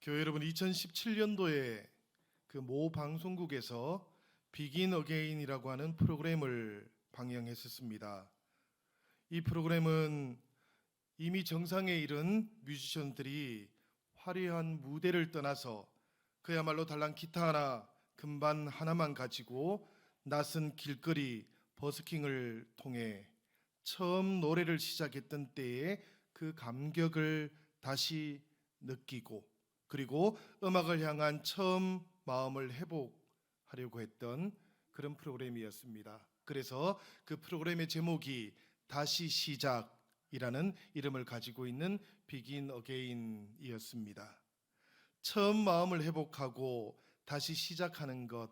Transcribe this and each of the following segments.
교회 여러분, 2017년도에 그 모 방송국에서 비긴 어게인이라고 하는 프로그램을 방영했었습니다. 이 프로그램은 이미 정상에 이른 뮤지션들이 화려한 무대를 떠나서 그야말로 달랑 기타 하나, 금반 하나만 가지고 낯선 길거리 버스킹을 통해 처음 노래를 시작했던 때의 그 감격을 다시 느끼고, 그리고 음악을 향한 처음 마음을 회복하려고 했던 그런 프로그램이었습니다. 그래서 그 프로그램의 제목이 다시 시작이라는 이름을 가지고 있는 비긴 어게인이었습니다. 처음 마음을 회복하고 다시 시작하는 것,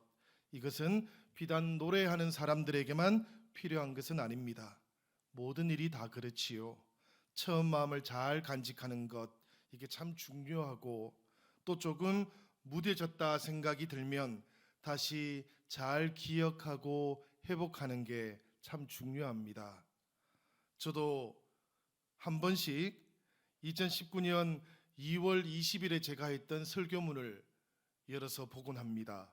이것은 비단 노래하는 사람들에게만 필요한 것은 아닙니다. 모든 일이 다 그렇지요. 처음 마음을 잘 간직하는 것, 이게 참 중요하고, 또 조금 무뎌졌다 생각이 들면 다시 잘 기억하고 회복하는 게 참 중요합니다. 저도 한 번씩 2019년 2월 20일에 제가 했던 설교문을 열어서 보곤 합니다.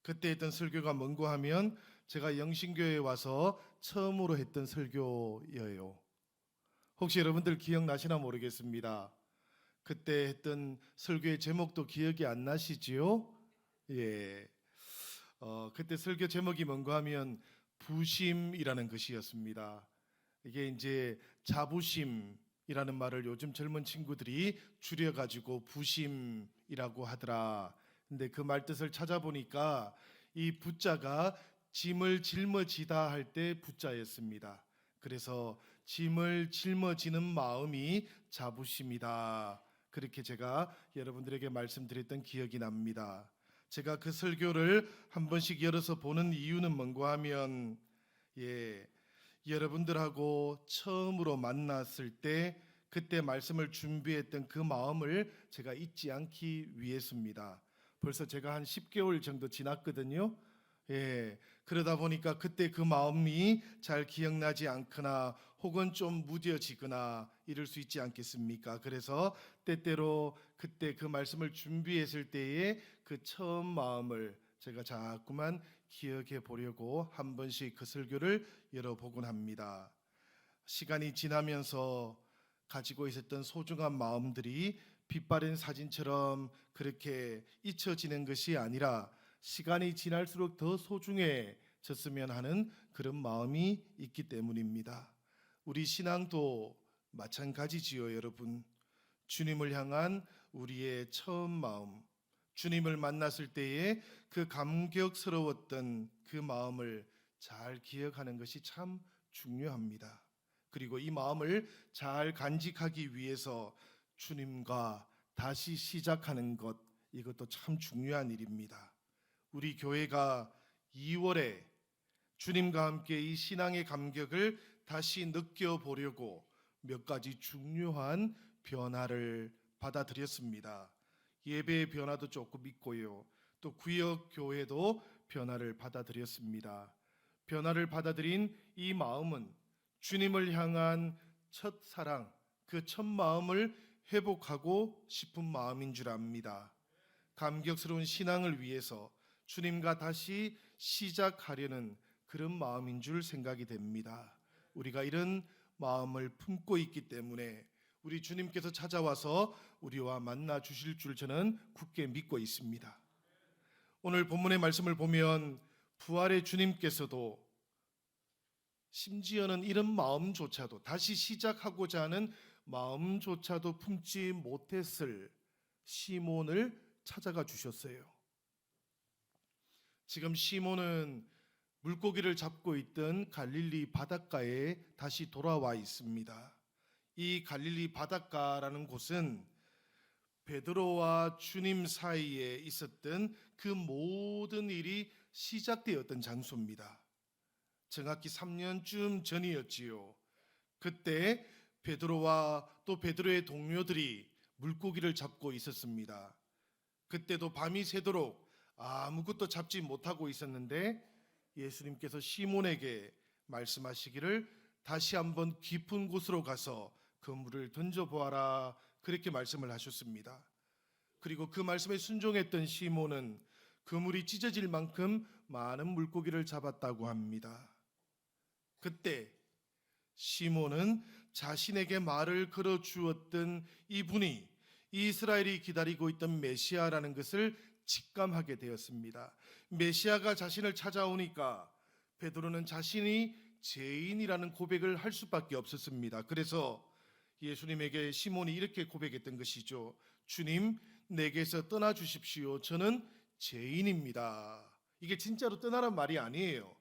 그때 했던 설교가 뭔고 하면 제가 영신교회에 와서 처음으로 했던 설교예요. 혹시 여러분들 기억나시나 모르겠습니다. 그때 했던 설교의 제목도 기억이 안 나시지요? 예. 그때 설교 제목이 뭔가 하면 부심이라는 것이었습니다. 이게 이제 자부심이라는 말을 요즘 젊은 친구들이 줄여가지고 부심이라고 하더라. 근데 그 말 뜻을 찾아보니까 이 부자가 짐을 짊어지다 할 때 부자였습니다. 그래서 짐을 짊어지는 마음이 자부심이다. 그렇게 제가 여러분들에게 말씀드렸던 기억이 납니다. 제가 그 설교를 한 번씩 열어서 보는 이유는 뭔가 하면, 여러분들하고 처음으로 만났을 때 그때 말씀을 준비했던 그 마음을 제가 잊지 않기 위해서입니다. 벌써 제가 한 10개월 정도 지났거든요. 그러다 보니까 그때 그 마음이 잘 기억나지 않거나 혹은 좀 무뎌지거나 이럴 수 있지 않겠습니까? 그래서 때때로 그때 그 말씀을 준비했을 때의 그 처음 마음을 제가 자꾸만 기억해 보려고 한 번씩 그 설교를 열어보곤 합니다. 시간이 지나면서 가지고 있었던 소중한 마음들이 빛바랜 사진처럼 그렇게 잊혀지는 것이 아니라 시간이 지날수록 더 소중해졌으면 하는 그런 마음이 있기 때문입니다. 우리 신앙도 마찬가지지요, 여러분. 주님을 향한 우리의 처음 마음, 주님을 만났을 때의 그 감격스러웠던 그 마음을 잘 기억하는 것이 참 중요합니다. 그리고 이 마음을 잘 간직하기 위해서 주님과 다시 시작하는 것, 이것도 참 중요한 일입니다. 우리 교회가 2월에 주님과 함께 이 신앙의 감격을 다시 느껴보려고 몇 가지 중요한 변화를 받아들였습니다. 예배의 변화도 조금 있고요. 또 구역 교회도 변화를 받아들였습니다. 변화를 받아들인 이 마음은 주님을 향한 첫 사랑, 그 첫 마음을 회복하고 싶은 마음인 줄 압니다. 감격스러운 신앙을 위해서 주님과 다시 시작하려는 그런 마음인 줄 생각이 됩니다. 우리가 이런 마음을 품고 있기 때문에 우리 주님께서 찾아와서 우리와 만나 주실 줄 저는 굳게 믿고 있습니다. 오늘 본문의 말씀을 보면 부활의 주님께서도 심지어는 이런 마음조차도, 다시 시작하고자 하는 마음조차도 품지 못했을 시몬을 찾아가 주셨어요. 지금 시몬은 물고기를 잡고 있던 갈릴리 바닷가에 다시 돌아와 있습니다. 이 갈릴리 바닷가라는 곳은 베드로와 주님 사이에 있었던 그 모든 일이 시작되었던 장소입니다. 정확히 3년쯤 전이었지요. 그때 베드로와 또 베드로의 동료들이 물고기를 잡고 있었습니다. 그때도 밤이 새도록 아무것도 잡지 못하고 있었는데 예수님께서 시몬에게 말씀하시기를 다시 한번 깊은 곳으로 가서 그 물을 던져보아라, 그렇게 말씀을 하셨습니다. 그리고 그 말씀에 순종했던 시몬은 그물이 찢어질 만큼 많은 물고기를 잡았다고 합니다. 그때 시몬은 자신에게 말을 걸어 주었던 이분이 이스라엘이 기다리고 있던 메시아라는 것을 직감하게 되었습니다. 메시아가 자신을 찾아오니까 베드로는 자신이 죄인이라는 고백을 할 수밖에 없었습니다. 그래서 예수님에게 시몬이 이렇게 고백했던 것이죠. 주님, 내게서 떠나 주십시오. 저는 죄인입니다. 이게 진짜로 떠나란 말이 아니에요.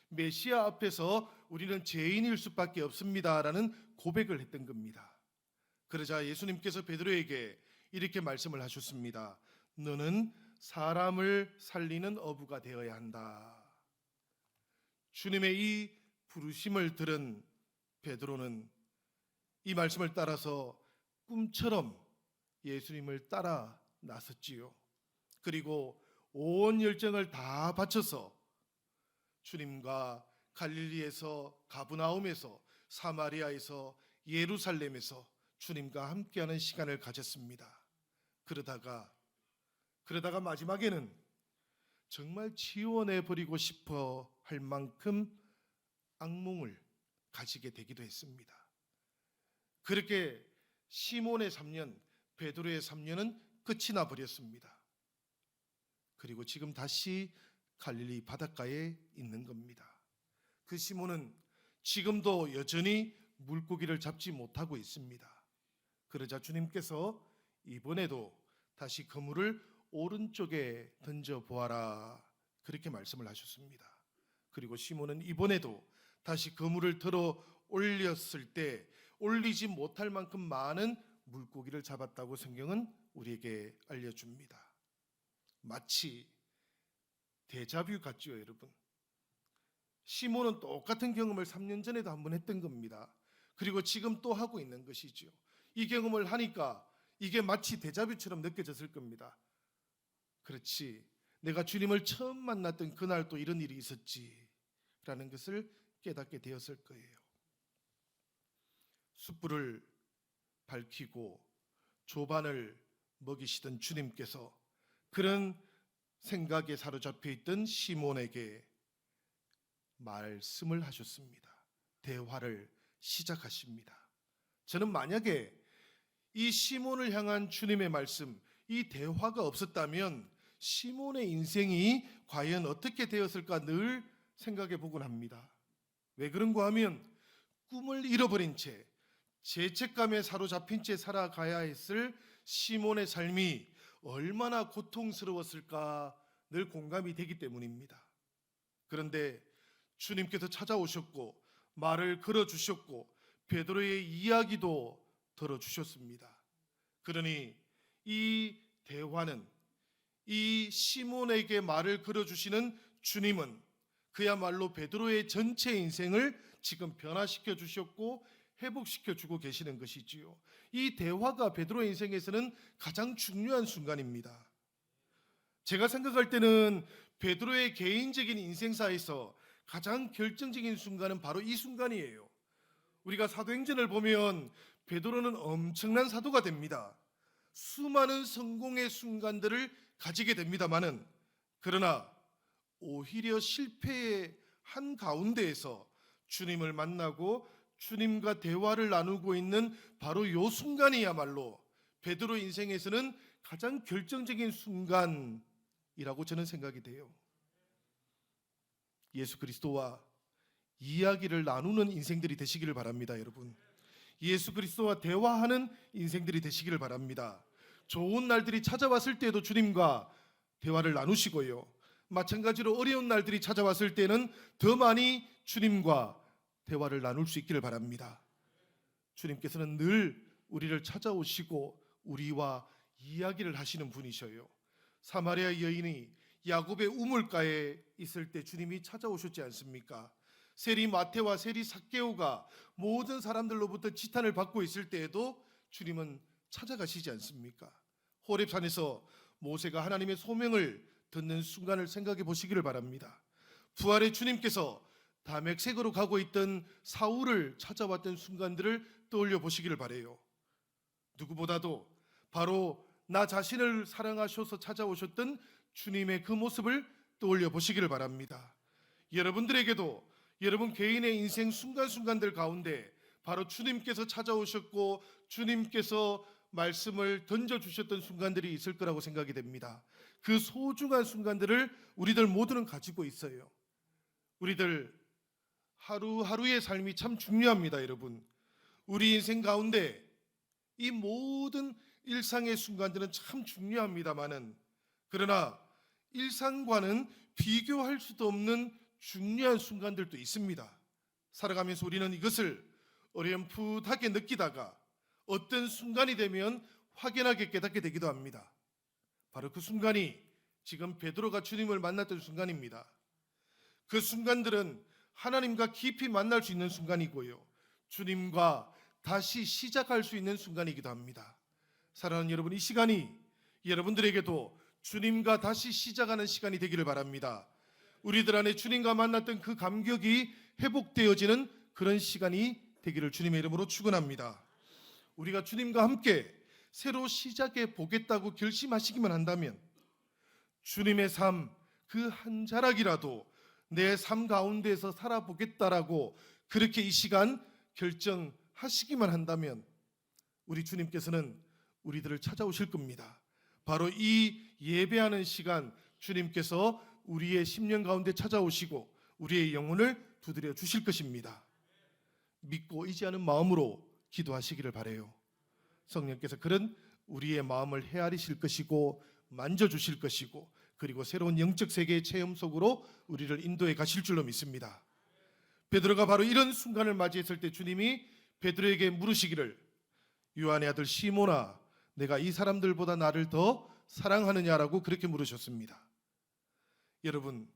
메시아 앞에서 우리는 죄인일 수밖에 없습니다라는 고백을 했던 겁니다. 그러자 예수님께서 베드로에게 이렇게 말씀을 하셨습니다. 너는 사람을 살리는 어부가 되어야 한다. 주님의 이 부르심을 들은 베드로는 이 말씀을 따라서 꿈처럼 예수님을 따라 나섰지요. 그리고 온 열정을 다 바쳐서 주님과 갈릴리에서, 가브나움에서, 사마리아에서, 예루살렘에서 주님과 함께하는 시간을 가졌습니다. 그러다가 마지막에는 정말 지원해 버리고 싶어 할 만큼 악몽을 가지게 되기도 했습니다. 그렇게 시몬의 3년, 베드로의 3년은 끝이 나 버렸습니다. 그리고 지금 다시 갈릴리 바닷가에 있는 겁니다. 그 시몬은 지금도 여전히 물고기를 잡지 못하고 있습니다. 그러자 주님께서 이번에도 다시 그물을 오른쪽에 던져 보아라, 그렇게 말씀을 하셨습니다. 그리고 시몬은 이번에도 다시 그물을 들어 올렸을 때 올리지 못할 만큼 많은 물고기를 잡았다고 성경은 우리에게 알려줍니다. 마치 데자뷰 같죠, 여러분. 시몬은 똑같은 경험을 3년 전에도 한번 했던 겁니다. 그리고 지금 또 하고 있는 것이죠. 이 경험을 하니까 이게 마치 데자뷰처럼 느껴졌을 겁니다. 그렇지, 내가 주님을 처음 만났던 그날 또 이런 일이 있었지라는 것을 깨닫게 되었을 거예요. 숯불을 밝히고 조반을 먹이시던 주님께서 그런 생각에 사로잡혀 있던 시몬에게 말씀을 하셨습니다. 대화를 시작하십니다. 저는 만약에 이 시몬을 향한 주님의 말씀, 이 대화가 없었다면 시몬의 인생이 과연 어떻게 되었을까 늘 생각해 보곤 합니다. 왜 그런가 하면 꿈을 잃어버린 채 죄책감에 사로잡힌 채 살아가야 했을 시몬의 삶이 얼마나 고통스러웠을까 늘 공감이 되기 때문입니다. 그런데 주님께서 찾아오셨고 말을 걸어주셨고 베드로의 이야기도 들어주셨습니다. 그러니 이 대화는, 이 시몬에게 말을 걸어주시는 주님은 그야말로 베드로의 전체 인생을 지금 변화시켜 주셨고 회복시켜 주고 계시는 것이지요. 이 대화가 베드로의 인생에서는 가장 중요한 순간입니다. 제가 생각할 때는 베드로의 개인적인 인생사에서 가장 결정적인 순간은 바로 이 순간이에요. 우리가 사도행전을 보면 베드로는 엄청난 사도가 됩니다. 수많은 성공의 순간들을 가지게 됩니다마는, 그러나 오히려 실패의 한 가운데에서 주님을 만나고 주님과 대화를 나누고 있는 바로 이 순간이야말로 베드로 인생에서는 가장 결정적인 순간이라고 저는 생각이 돼요. 예수 그리스도와 이야기를 나누는 인생들이 되시기를 바랍니다, 여러분. 예수 그리스도와 대화하는 인생들이 되시기를 바랍니다. 좋은 날들이 찾아왔을 때에도 주님과 대화를 나누시고요, 마찬가지로 어려운 날들이 찾아왔을 때는 더 많이 주님과 대화를 나눌 수 있기를 바랍니다. 주님께서는 늘 우리를 찾아오시고 우리와 이야기를 하시는 분이셔요. 사마리아 여인이 야곱의 우물가에 있을 때 주님이 찾아오셨지 않습니까? 세리 마태와 세리 삭개오가 모든 사람들로부터 지탄을 받고 있을 때에도 주님은 찾아가시지 않습니까? 호렙산에서 모세가 하나님의 소명을 듣는 순간을 생각해 보시기를 바랍니다. 부활의 주님께서 다메섹으로 가고 있던 사울을 찾아왔던 순간들을 떠올려 보시기를 바라요. 누구보다도 바로 나 자신을 사랑하셔서 찾아오셨던 주님의 그 모습을 떠올려 보시기를 바랍니다. 여러분들에게도 여러분 개인의 인생 순간순간들 가운데 바로 주님께서 찾아오셨고 주님께서 말씀을 던져주셨던 순간들이 있을 거라고 생각이 됩니다. 그 소중한 순간들을 우리들 모두는 가지고 있어요. 우리들 하루하루의 삶이 참 중요합니다, 여러분. 우리 인생 가운데 이 모든 일상의 순간들은 참 중요합니다만은, 그러나 일상과는 비교할 수도 없는 중요한 순간들도 있습니다. 살아가면서 우리는 이것을 어렴풋하게 느끼다가 어떤 순간이 되면 확연하게 깨닫게 되기도 합니다. 바로 그 순간이 지금 베드로가 주님을 만났던 순간입니다. 그 순간들은 하나님과 깊이 만날 수 있는 순간이고요, 주님과 다시 시작할 수 있는 순간이기도 합니다. 사랑하는 여러분, 이 시간이 여러분들에게도 주님과 다시 시작하는 시간이 되기를 바랍니다. 우리들 안에 주님과 만났던 그 감격이 회복되어지는 그런 시간이 되기를 주님의 이름으로 축원합니다. 우리가 주님과 함께 새로 시작해 보겠다고 결심하시기만 한다면 주님의 삶 그 한 자락이라도 내 삶 가운데에서 살아보겠다라고 그렇게 이 시간 결정하시기만 한다면 우리 주님께서는 우리들을 찾아오실 겁니다. 바로 이 예배하는 시간 주님께서 우리의 심령 가운데 찾아오시고 우리의 영혼을 두드려 주실 것입니다. 믿고 의지하는 마음으로 기도하시기를 바라요. 성령께서 그런 우리의 마음을 헤아리실 것이고 만져주실 것이고, 그리고 새로운 영적 세계의 체험 속으로 우리를 인도해 가실 줄로 믿습니다. 베드로가 바로 이런 순간을 맞이했을 때 주님이 베드로에게 물으시기를, 요한의 아들 시몬아, 내가 이 사람들보다 나를 더 사랑하느냐라고 그렇게 물으셨습니다. 여러분,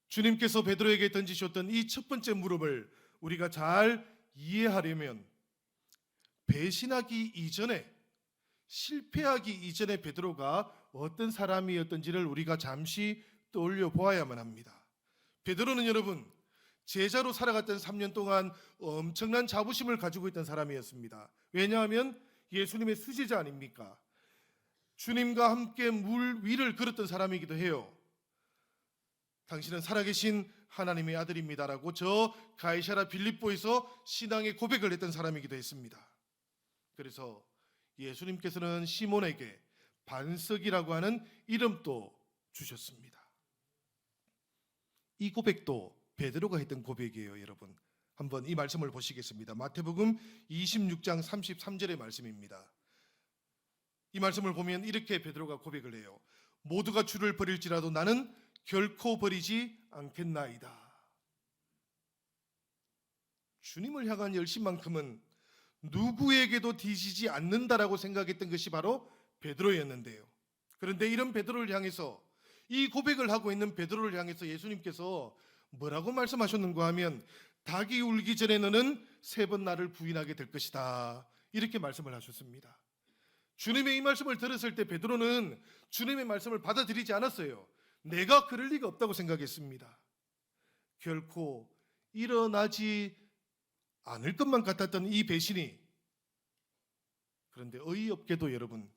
주님께서 베드로에게 던지셨던 이 첫 번째 물음을 우리가 잘 이해하려면 배신하기 이전에, 실패하기 이전에 베드로가 어떤 사람이었던지를 우리가 잠시 떠올려 보아야만 합니다. 베드로는 여러분, 제자로 살아갔던 3년 동안 엄청난 자부심을 가지고 있던 사람이었습니다. 왜냐하면 예수님의 수제자 아닙니까? 주님과 함께 물 위를 걸었던 사람이기도 해요. 당신은 살아계신 하나님의 아들입니다라고 저 가이사랴 빌립보에서 신앙의 고백을 했던 사람이기도 했습니다. 그래서 예수님께서는 시몬에게 반석이라고 하는 이름도 주셨습니다. 이 고백도 베드로가 했던 고백이에요. 여러분, 한번 이 말씀을 보시겠습니다. 마태복음 26장 33절의 말씀입니다. 이 말씀을 보면 이렇게 베드로가 고백을 해요. 모두가 주를 버릴지라도 나는 결코 버리지 않겠나이다. 주님을 향한 열심만큼은 누구에게도 뒤지지 않는다라고 생각했던 것이 바로 베드로였는데요. 그런데 이런 베드로를 향해서, 이 고백을 하고 있는 베드로를 향해서 예수님께서 뭐라고 말씀하셨는가 하면, 닭이 울기 전에 너는 3번 나를 부인하게 될 것이다, 이렇게 말씀을 하셨습니다. 주님의 이 말씀을 들었을 때 베드로는 주님의 말씀을 받아들이지 않았어요. 내가 그럴 리가 없다고 생각했습니다. 결코 일어나지 않을 것만 같았던 이 배신이, 그런데 어이없게도 여러분,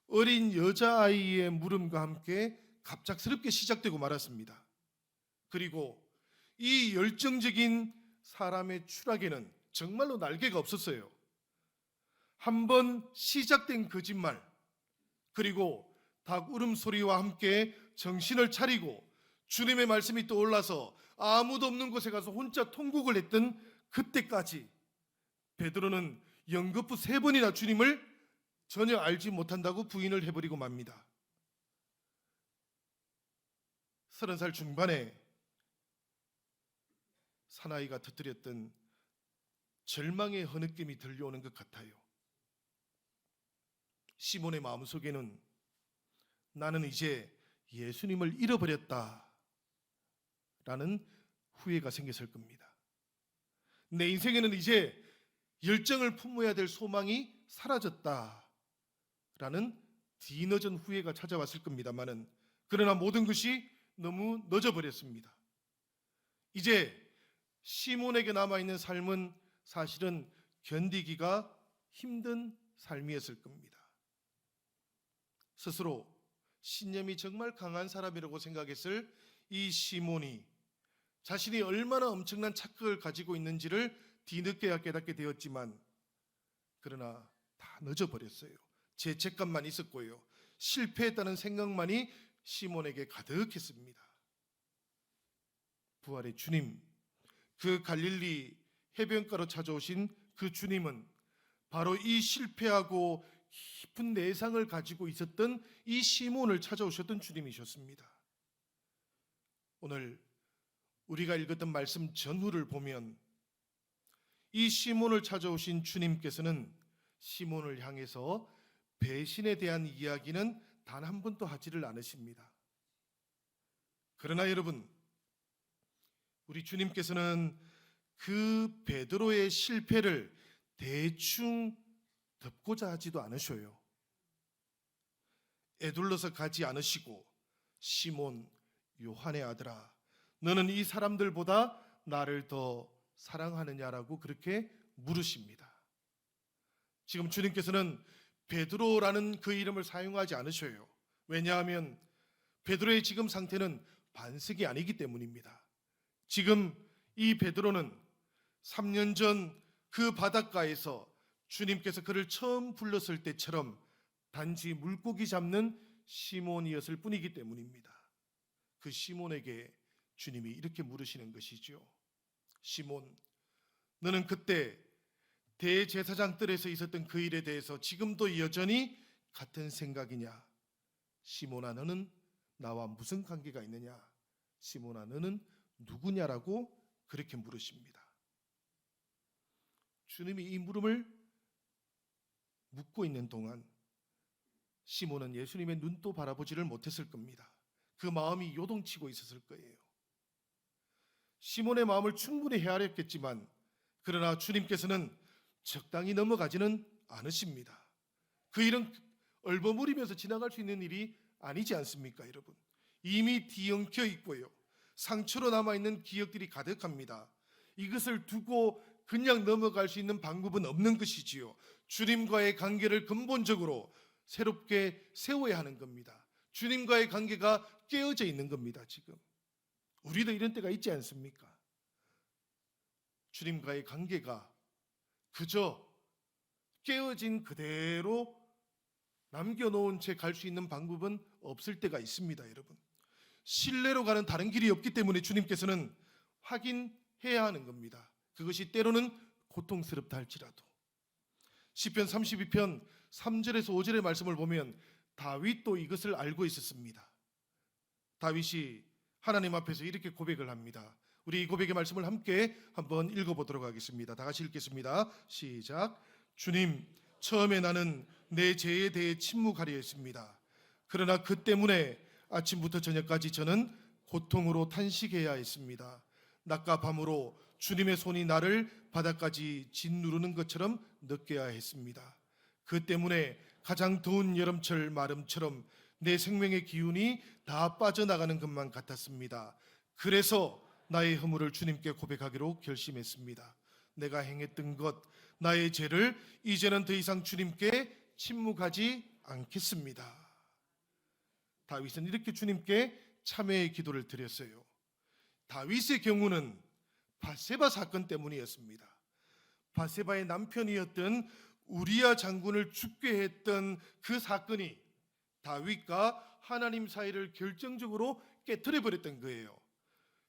어린 여자아이의 물음과 함께 갑작스럽게 시작되고 말았습니다. 그리고 이 열정적인 사람의 추락에는 정말로 날개가 없었어요. 한번 시작된 거짓말, 그리고 닭 울음소리와 함께 정신을 차리고 주님의 말씀이 떠올라서 아무도 없는 곳에 가서 혼자 통곡을 했던 그때까지 베드로는 연거푸 3번이나 주님을 전혀 알지 못한다고 부인을 해버리고 맙니다. 30살 중반에 사나이가 터뜨렸던 절망의 흐느낌이 들려오는 것 같아요. 시몬의 마음속에는 나는 이제 예수님을 잃어버렸다 라는 후회가 생겼을 겁니다. 내 인생에는 이제 열정을 품어야 될 소망이 사라졌다 라는 뒤늦은 후회가 찾아왔을 겁니다만은, 그러나 모든 것이 너무 늦어버렸습니다. 이제 시몬에게 남아있는 삶은 사실은 견디기가 힘든 삶이었을 겁니다. 스스로 신념이 정말 강한 사람이라고 생각했을 이 시몬이 자신이 얼마나 엄청난 착각을 가지고 있는지를 뒤늦게야 깨닫게 되었지만, 그러나 다 늦어버렸어요. 죄책감만 있었고요, 실패했다는 생각만이 시몬에게 가득했습니다. 부활의 주님, 그 갈릴리 해변가로 찾아오신 그 주님은 바로 이 실패하고 깊은 내상을 가지고 있었던 이 시몬을 찾아오셨던 주님이셨습니다. 오늘 우리가 읽었던 말씀 전후를 보면 이 시몬을 찾아오신 주님께서는 시몬을 향해서 배신에 대한 이야기는 단 한 번도 하지를 않으십니다. 그러나 여러분, 우리 주님께서는 그 베드로의 실패를 대충 덮고자 하지도 않으셔요. 애둘러서 가지 않으시고, 시몬 요한의 아들아, 너는 이 사람들보다 나를 더 사랑하느냐라고 그렇게 물으십니다. 지금 주님께서는 베드로라는 그 이름을 사용하지 않으셔요. 왜냐하면 베드로의 지금 상태는 반석이 아니기 때문입니다. 지금 이 베드로는 3년 전 그 바닷가에서 주님께서 그를 처음 불렀을 때처럼 단지 물고기 잡는 시몬이었을 뿐이기 때문입니다. 그 시몬에게 주님이 이렇게 물으시는 것이죠. 시몬, 너는 그때 대제사장 뜰에서 있었던 그 일에 대해서 지금도 여전히 같은 생각이냐? 시몬아, 너는 나와 무슨 관계가 있느냐? 시몬아, 너는 누구냐라고 그렇게 물으십니다. 주님이 이 물음을 묻고 있는 동안 시몬은 예수님의 눈도 바라보지를 못했을 겁니다. 그 마음이 요동치고 있었을 거예요. 시몬의 마음을 충분히 헤아렸겠지만, 그러나 주님께서는 적당히 넘어가지는 않으십니다. 그 일은 얼버무리면서 지나갈 수 있는 일이 아니지 않습니까, 여러분? 이미 뒤엉켜 있고요, 상처로 남아있는 기억들이 가득합니다. 이것을 두고 그냥 넘어갈 수 있는 방법은 없는 것이지요. 주님과의 관계를 근본적으로 새롭게 세워야 하는 겁니다. 주님과의 관계가 깨어져 있는 겁니다. 지금 우리도 이런 때가 있지 않습니까? 주님과의 관계가 그저 깨어진 그대로 남겨놓은 채 갈 수 있는 방법은 없을 때가 있습니다. 여러분, 신뢰로 가는 다른 길이 없기 때문에 주님께서는 확인해야 하는 겁니다. 그것이 때로는 고통스럽다 할지라도. 시편 32편 3절에서 5절의 말씀을 보면 다윗도 이것을 알고 있었습니다. 다윗이 하나님 앞에서 이렇게 고백을 합니다. 우리 이 고백의 말씀을 함께 한번 읽어보도록 하겠습니다. 다 같이 읽겠습니다. 시작. 주님, 처음에 나는 내 죄에 대해 침묵하려 했습니다. 그러나 그 때문에 아침부터 저녁까지 저는 고통으로 탄식해야 했습니다. 낮과 밤으로 주님의 손이 나를 바닥까지 짓누르는 것처럼 느껴야 했습니다. 그 때문에 가장 더운 여름철 마름처럼 내 생명의 기운이 다 빠져나가는 것만 같았습니다. 그래서 나의 허물을 주님께 고백하기로 결심했습니다. 내가 행했던 것, 나의 죄를 이제는 더 이상 주님께 침묵하지 않겠습니다. 다윗은 이렇게 주님께 참회의 기도를 드렸어요. 다윗의 경우는 밧세바 사건 때문이었습니다. 밧세바의 남편이었던 우리야 장군을 죽게 했던 그 사건이 다윗과 하나님 사이를 결정적으로 깨트려 버렸던 거예요.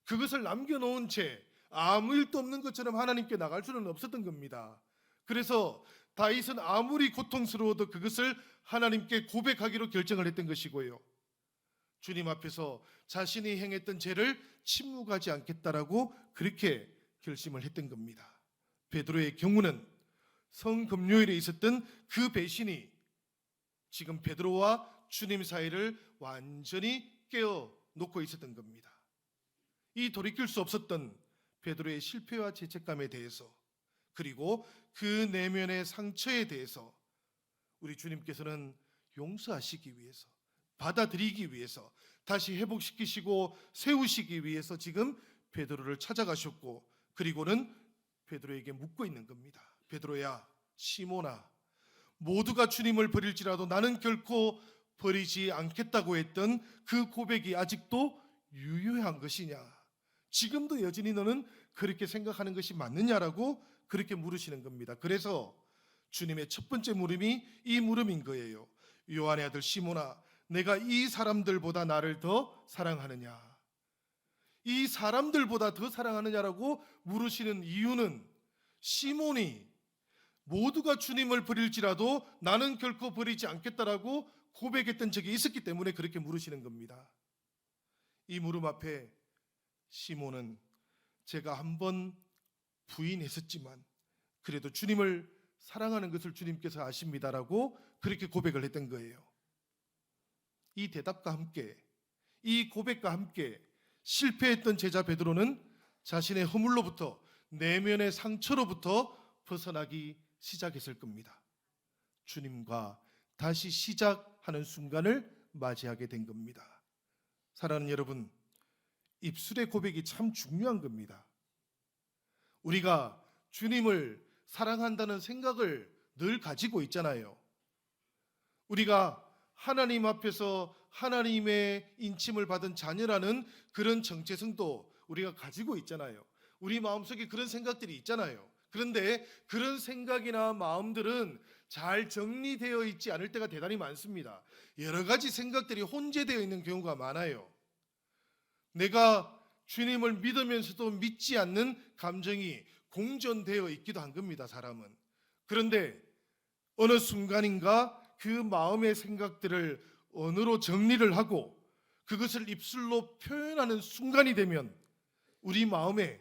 그것을 남겨놓은 채 아무 일도 없는 것처럼 하나님께 나갈 수는 없었던 겁니다. 그래서 다윗은 아무리 고통스러워도 그것을 하나님께 고백하기로 결정을 했던 것이고요, 주님 앞에서 자신이 행했던 죄를 침묵하지 않겠다라고 그렇게 결심을 했던 겁니다. 베드로의 경우는 성금요일에 있었던 그 배신이 지금 베드로와 주님 사이를 완전히 깨어 놓고 있었던 겁니다. 이 돌이킬 수 없었던 베드로의 실패와 죄책감에 대해서, 그리고 그 내면의 상처에 대해서 우리 주님께서는 용서하시기 위해서, 받아들이기 위해서, 다시 회복시키시고 세우시기 위해서 지금 베드로를 찾아가셨고, 그리고는 베드로에게 묻고 있는 겁니다. 베드로야, 시몬아, 모두가 주님을 버릴지라도 나는 결코 버리지 않겠다고 했던 그 고백이 아직도 유효한 것이냐? 지금도 여전히 너는 그렇게 생각하는 것이 맞느냐라고 그렇게 물으시는 겁니다. 그래서 주님의 첫 번째 물음이 이 물음인 거예요. 요한의 아들 시몬아, 내가 이 사람들보다 나를 더 사랑하느냐? 이 사람들보다 더 사랑하느냐라고 물으시는 이유는 시몬이 모두가 주님을 버릴지라도 나는 결코 버리지 않겠다라고 고백했던 적이 있었기 때문에 그렇게 물으시는 겁니다. 이 물음 앞에 시몬은 제가 한번 부인했었지만 그래도 주님을 사랑하는 것을 주님께서 아십니다라고 그렇게 고백을 했던 거예요. 이 대답과 함께, 이 고백과 함께 실패했던 제자 베드로는 자신의 허물로부터, 내면의 상처로부터 벗어나기 시작했을 겁니다. 주님과 다시 시작하는 순간을 맞이하게 된 겁니다. 사랑하는 여러분, 입술의 고백이 참 중요한 겁니다. 우리가 주님을 사랑한다는 생각을 늘 가지고 있잖아요. 우리가 하나님 앞에서 하나님의 인침을 받은 자녀라는 그런 정체성도 우리가 가지고 있잖아요. 우리 마음속에 그런 생각들이 있잖아요. 그런데 그런 생각이나 마음들은 잘 정리되어 있지 않을 때가 대단히 많습니다. 여러 가지 생각들이 혼재되어 있는 경우가 많아요. 내가 주님을 믿으면서도 믿지 않는 감정이 공존되어 있기도 한 겁니다, 사람은. 그런데 어느 순간인가 그 마음의 생각들을 언어로 정리를 하고 그것을 입술로 표현하는 순간이 되면 우리 마음에,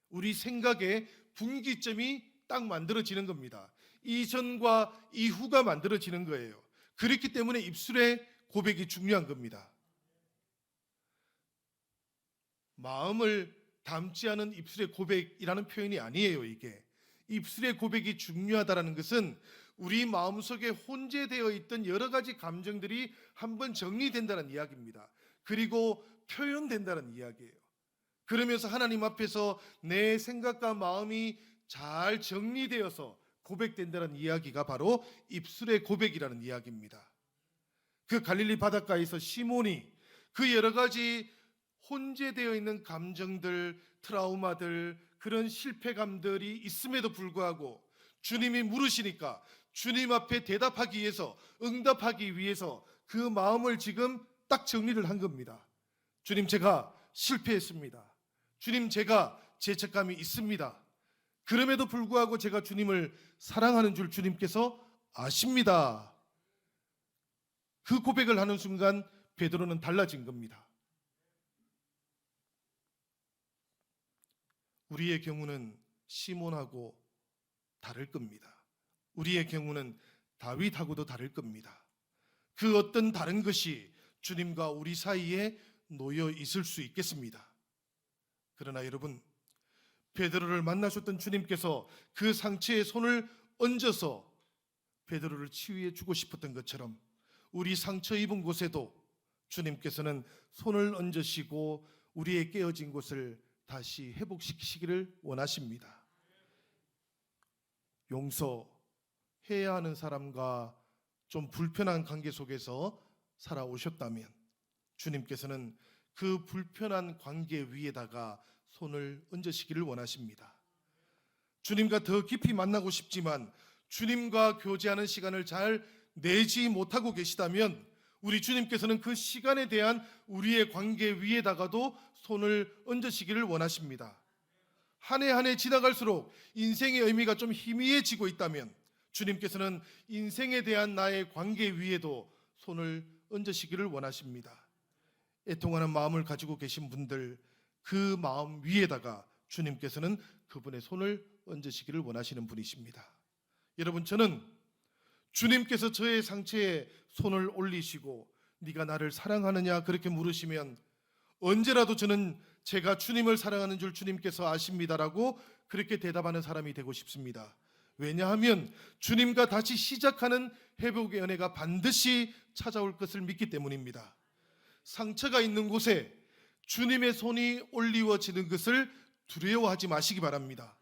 우리 생각에 분기점이 딱 만들어지는 겁니다. 이전과 이후가 만들어지는 거예요. 그렇기 때문에 입술의 고백이 중요한 겁니다. 마음을 담지 않은 입술의 고백이라는 표현이 아니에요. 이게 입술의 고백이 중요하다는 것은 우리 마음속에 혼재되어 있던 여러 가지 감정들이 한번 정리된다는 이야기입니다. 그리고 표현된다는 이야기예요. 그러면서 하나님 앞에서 내 생각과 마음이 잘 정리되어서 고백된다는 이야기가 바로 입술의 고백이라는 이야기입니다. 그 갈릴리 바닷가에서 시몬이 그 여러 가지 혼재되어 있는 감정들, 트라우마들, 그런 실패감들이 있음에도 불구하고 주님이 물으시니까 주님 앞에 대답하기 위해서, 응답하기 위해서 그 마음을 지금 딱 정리를 한 겁니다. 주님, 제가 실패했습니다. 주님, 제가 죄책감이 있습니다. 그럼에도 불구하고 제가 주님을 사랑하는 줄 주님께서 아십니다. 그 고백을 하는 순간 베드로는 달라진 겁니다. 우리의 경우는 시몬하고 다를 겁니다. 우리의 경우는 다윗하고도 다를 겁니다. 그 어떤 다른 것이 주님과 우리 사이에 놓여 있을 수 있겠습니다. 그러나 여러분, 베드로를 만나셨던 주님께서 그 상처에 손을 얹어서 베드로를 치유해 주고 싶었던 것처럼 우리 상처 입은 곳에도 주님께서는 손을 얹으시고 우리의 깨어진 곳을 다시 회복시키시기를 원하십니다. 용서해야 하는 사람과 좀 불편한 관계 속에서 살아오셨다면 주님께서는 그 불편한 관계 위에다가 손을 얹으시기를 원하십니다. 주님과 더 깊이 만나고 싶지만 주님과 교제하는 시간을 잘 내지 못하고 계시다면 우리 주님께서는 그 시간에 대한 우리의 관계 위에다가도 손을 얹으시기를 원하십니다. 한 해 한 해 지나갈수록 인생의 의미가 좀 희미해지고 있다면 주님께서는 인생에 대한 나의 관계 위에도 손을 얹으시기를 원하십니다. 애통하는 마음을 가지고 계신 분들, 그 마음 위에다가 주님께서는 그분의 손을 얹으시기를 원하시는 분이십니다. 여러분, 저는 주님께서 저의 상처에 손을 올리시고 네가 나를 사랑하느냐 그렇게 물으시면 언제라도 저는 제가 주님을 사랑하는 줄 주님께서 아십니다라고 그렇게 대답하는 사람이 되고 싶습니다. 왜냐하면 주님과 다시 시작하는 회복의 은혜가 반드시 찾아올 것을 믿기 때문입니다. 상처가 있는 곳에 주님의 손이 올리워지는 것을 두려워하지 마시기 바랍니다.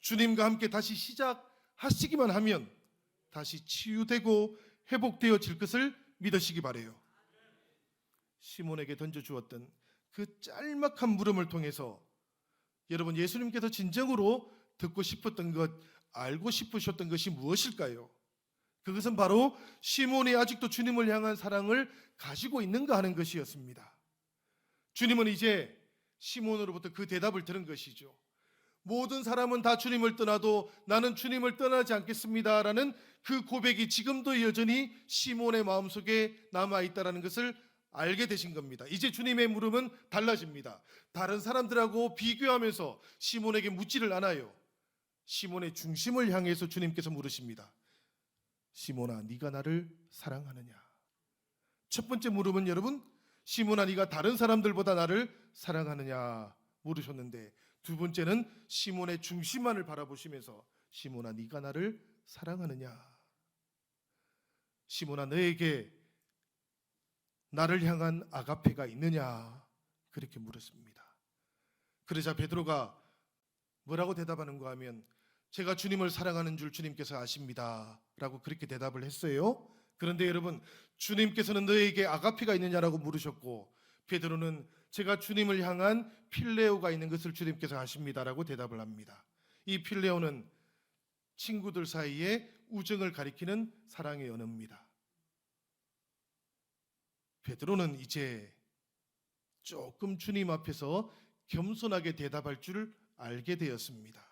주님과 함께 다시 시작하시기만 하면 다시 치유되고 회복되어질 것을 믿으시기 바래요. 시몬에게 던져주었던 그 짤막한 물음을 통해서 여러분, 예수님께서 진정으로 듣고 싶었던 것, 알고 싶으셨던 것이 무엇일까요? 그것은 바로 시몬이 아직도 주님을 향한 사랑을 가지고 있는가 하는 것이었습니다. 주님은 이제 시몬으로부터 그 대답을 들은 것이죠. 모든 사람은 다 주님을 떠나도 나는 주님을 떠나지 않겠습니다라는 그 고백이 지금도 여전히 시몬의 마음속에 남아있다는 것을 알게 되신 겁니다. 이제 주님의 물음은 달라집니다. 다른 사람들하고 비교하면서 시몬에게 묻지를 않아요. 시몬의 중심을 향해서 주님께서 물으십니다. 시몬아, 네가 나를 사랑하느냐? 첫 번째 물음은 여러분, 시몬아, 네가 다른 사람들보다 나를 사랑하느냐 물으셨는데, 두 번째는 시몬의 중심만을 바라보시면서 시몬아, 네가 나를 사랑하느냐? 시몬아, 너에게 나를 향한 아가페가 있느냐? 그렇게 물었습니다. 그러자 베드로가 뭐라고 대답하는가 하면, 제가 주님을 사랑하는 줄 주님께서 아십니다 라고 그렇게 대답을 했어요. 그런데 여러분, 주님께서는 너에게 아가페가 있느냐라고 물으셨고, 베드로는 제가 주님을 향한 필레오가 있는 것을 주님께서 아십니다라고 대답을 합니다. 이 필레오는 친구들 사이에 우정을 가리키는 사랑의 언어입니다. 베드로는 이제 조금 주님 앞에서 겸손하게 대답할 줄 알게 되었습니다.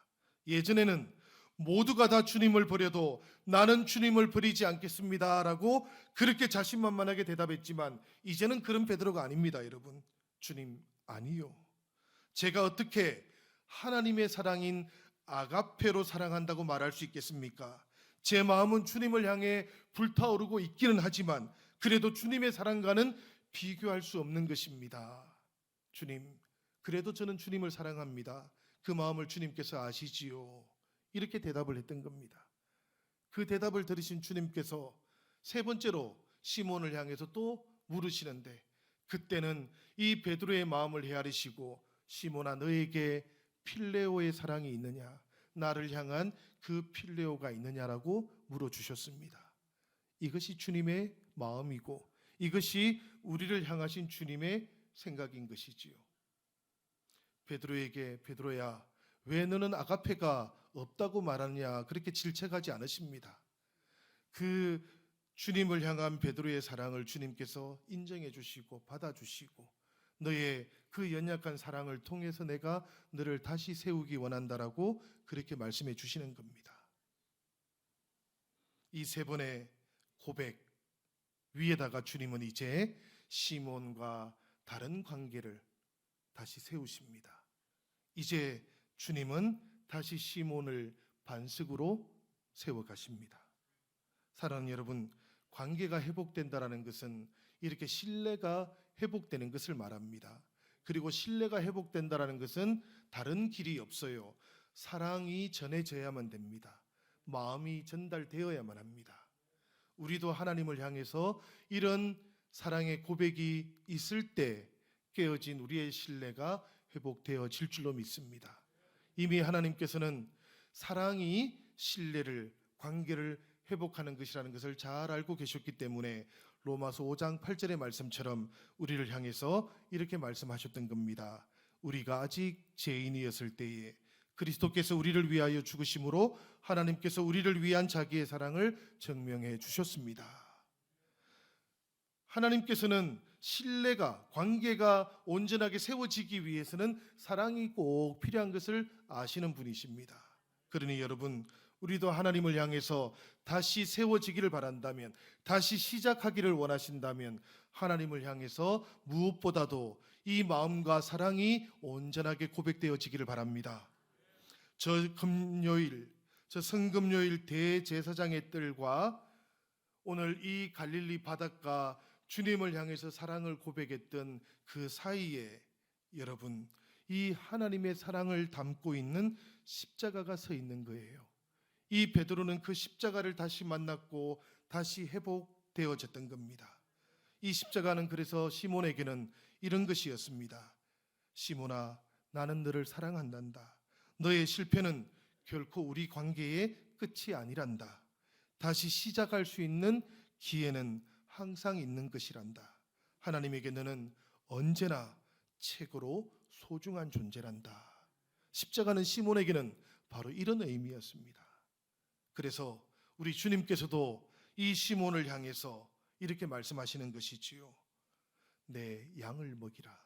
예전에는 모두가 다 주님을 버려도 나는 주님을 버리지 않겠습니다라고 그렇게 자신만만하게 대답했지만, 이제는 그런 베드로가 아닙니다. 여러분, 주님, 아니요, 제가 어떻게 하나님의 사랑인 아가페로 사랑한다고 말할 수 있겠습니까? 제 마음은 주님을 향해 불타오르고 있기는 하지만 그래도 주님의 사랑과는 비교할 수 없는 것입니다. 주님, 그래도 저는 주님을 사랑합니다. 그 마음을 주님께서 아시지요. 이렇게 대답을 했던 겁니다. 그 대답을 들으신 주님께서 세 번째로 시몬을 향해서 또 물으시는데, 그때는 이 베드로의 마음을 헤아리시고 시몬아, 너에게 필레오의 사랑이 있느냐? 나를 향한 그 필레오가 있느냐라고 물어주셨습니다. 이것이 주님의 마음이고 이것이 우리를 향하신 주님의 생각인 것이지요. 베드로에게 베드로야, 왜 너는 아가페가 없다고 말하느냐 그렇게 질책하지 않으십니다. 그 주님을 향한 베드로의 사랑을 주님께서 인정해 주시고 받아주시고, 너의 그 연약한 사랑을 통해서 내가 너를 다시 세우기 원한다라고 그렇게 말씀해 주시는 겁니다. 이 세 번의 고백 위에다가 주님은 이제 시몬과 다른 관계를 다시 세우십니다. 이제 주님은 다시 시몬을 반석으로 세워가십니다. 사랑하는 여러분, 관계가 회복된다는 것은 이렇게 신뢰가 회복되는 것을 말합니다. 그리고 신뢰가 회복된다는 것은 다른 길이 없어요. 사랑이 전해져야만 됩니다. 마음이 전달되어야만 합니다. 우리도 하나님을 향해서 이런 사랑의 고백이 있을 때 깨어진 우리의 신뢰가 회복되어질 줄로 믿습니다. 이미 하나님께서는 사랑이 신뢰를, 관계를 회복하는 것이라는 것을 잘 알고 계셨기 때문에 로마서 5장 8절의 말씀처럼 우리를 향해서 이렇게 말씀하셨던 겁니다. 우리가 아직 죄인이었을 때에 그리스도께서 우리를 위하여 죽으심으로 하나님께서 우리를 위한 자기의 사랑을 증명해 주셨습니다. 하나님께서는 신뢰가, 관계가 온전하게 세워지기 위해서는 사랑이 꼭 필요한 것을 아시는 분이십니다. 그러니 여러분, 우리도 하나님을 향해서 다시 세워지기를 바란다면, 다시 시작하기를 원하신다면 하나님을 향해서 무엇보다도 이 마음과 사랑이 온전하게 고백되어지기를 바랍니다. 저 성금요일 대제사장의 뜰과 오늘 이 갈릴리 바닷가 주님을 향해서 사랑을 고백했던 그 사이에 여러분, 이 하나님의 사랑을 담고 있는 십자가가 서 있는 거예요. 이 베드로는 그 십자가를 다시 만났고 다시 회복되어졌던 겁니다. 이 십자가는 그래서 시몬에게는 이런 것이었습니다. 시몬아, 나는 너를 사랑한단다. 너의 실패는 결코 우리 관계의 끝이 아니란다. 다시 시작할 수 있는 기회는 항상 있는 것이란다. 하나님에게 너는 언제나 최고로 소중한 존재란다. 십자가는 시몬에게는 바로 이런 의미였습니다. 그래서 우리 주님께서도 이 시몬을 향해서 이렇게 말씀하시는 것이지요. 내 양을 먹이라.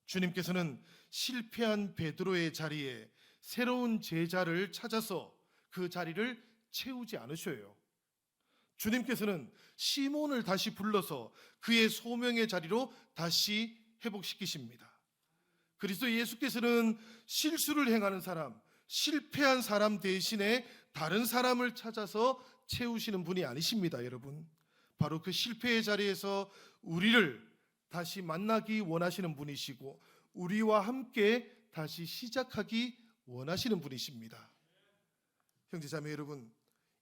주님께서는 실패한 베드로의 자리에 새로운 제자를 찾아서 그 자리를 채우지 않으셔요. 주님께서는 시몬을 다시 불러서 그의 소명의 자리로 다시 회복시키십니다. 그리스도 예수께서는 실수를 행하는 사람, 실패한 사람 대신에 다른 사람을 찾아서 채우시는 분이 아니십니다, 여러분. 바로 그 실패의 자리에서 우리를 다시 만나기 원하시는 분이시고 우리와 함께 다시 시작하기 원하시는 분이십니다. 형제자매 여러분,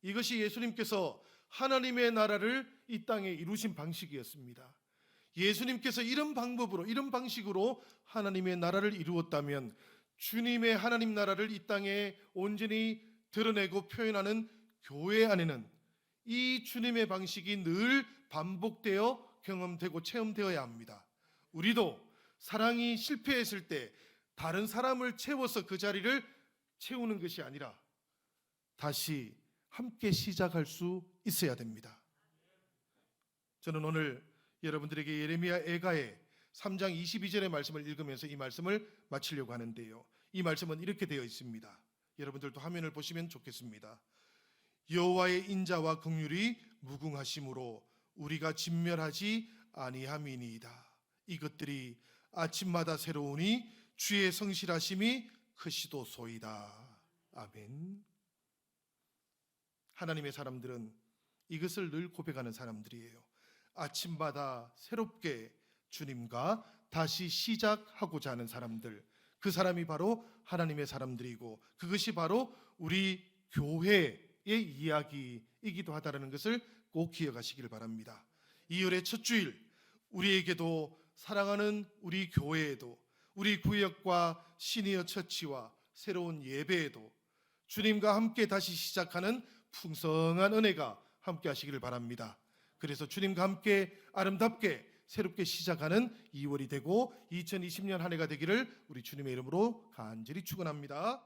이것이 예수님께서 하나님의 나라를 이 땅에 이루신 방식이었습니다. 예수님께서 이런 방법으로, 이런 방식으로 하나님의 나라를 이루었다면 주님의 하나님 나라를 이 땅에 온전히 드러내고 표현하는 교회 안에는 이 주님의 방식이 늘 반복되어 경험되고 체험되어야 합니다. 우리도 사랑이 실패했을 때 다른 사람을 채워서 그 자리를 채우는 것이 아니라 다시 함께 시작할 수 있어야 됩니다. 저는 오늘 여러분들에게 예레미야 애가의 3장 22절의 말씀을 읽으면서 이 말씀을 마치려고 하는데요. 이 말씀은 이렇게 되어 있습니다. 여러분들도 화면을 보시면 좋겠습니다. 여호와의 인자와 긍휼이 무궁하심으로 우리가 진멸하지 아니함이니이다. 이것들이 아침마다 새로우니 주의 성실하심이 크시도소이다. 아멘. 하나님의 사람들은 이것을 늘 고백하는 사람들이에요. 아침마다 새롭게 주님과 다시 시작하고자 하는 사람들, 그 사람이 바로 하나님의 사람들이고 그것이 바로 우리 교회의 이야기이기도 하다는 것을 꼭 기억하시길 바랍니다. 2월의 첫 주일, 우리에게도 사랑하는 우리 교회에도 우리 구역과 시니어 처치와 새로운 예배에도 주님과 함께 다시 시작하는 풍성한 은혜가 함께 하시기를 바랍니다. 그래서 주님과 함께 아름답게 새롭게 시작하는 2월이 되고 2020년 한 해가 되기를 우리 주님의 이름으로 간절히 축원합니다.